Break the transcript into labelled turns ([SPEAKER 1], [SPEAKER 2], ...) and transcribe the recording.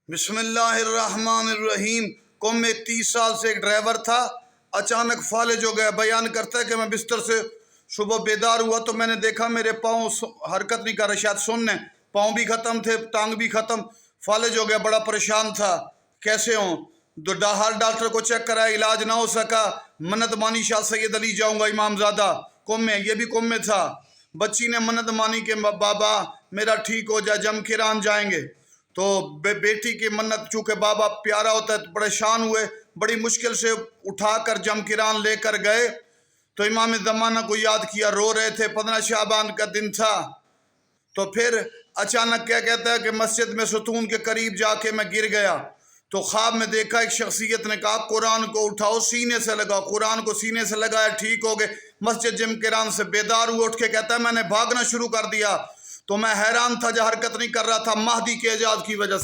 [SPEAKER 1] बिस्मिल्लाहिर्रहमानिर्रहीम। कौम में 30 साल से एक ड्राइवर था, अचानक फालिज हो गया। बयान करता है कि मैं बिस्तर से सुबह बेदार हुआ तो मैंने देखा मेरे पाँव हरकत नहीं कर रहे, शायद सुन्न, पाँव भी ख़त्म थे, टांग भी ख़त्म, फालिज हो गया। बड़ा परेशान था, कैसे हों। हर डॉक्टर को चेक कराया, इलाज ना हो सका। मन्नत मानी शाह सैयद अली जाऊँगा इमामजादा, कौम में, ये भी कौम में था। बच्ची ने मन्नत मानी कि बाबा मेरा ठीक हो जाए, जम किरान जाएंगे। तो बेटी की मन्नत, चूँकि बाबा प्यारा होता है, तो परेशान हुए, बड़ी मुश्किल से उठाकर जम किरान लेकर गए। तो इमाम ज़माना को याद किया, रो रहे थे, 15 शाबान का दिन था। तो फिर अचानक क्या कहता है कि मस्जिद में सुतून के करीब जाके मैं गिर गया। तो ख्वाब में देखा एक शख्सियत ने कहा कुरान को उठाओ, सीने से लगाओ। कुरान को सीने से लगाया, ठीक हो गए। मस्जिद जम किरान से बेदार हुआ, उठ के कहता है मैंने भागना शुरू कर दिया। तो मैं हैरान था, जो हरकत नहीं कर रहा था, महदी के एजाज की वजह से।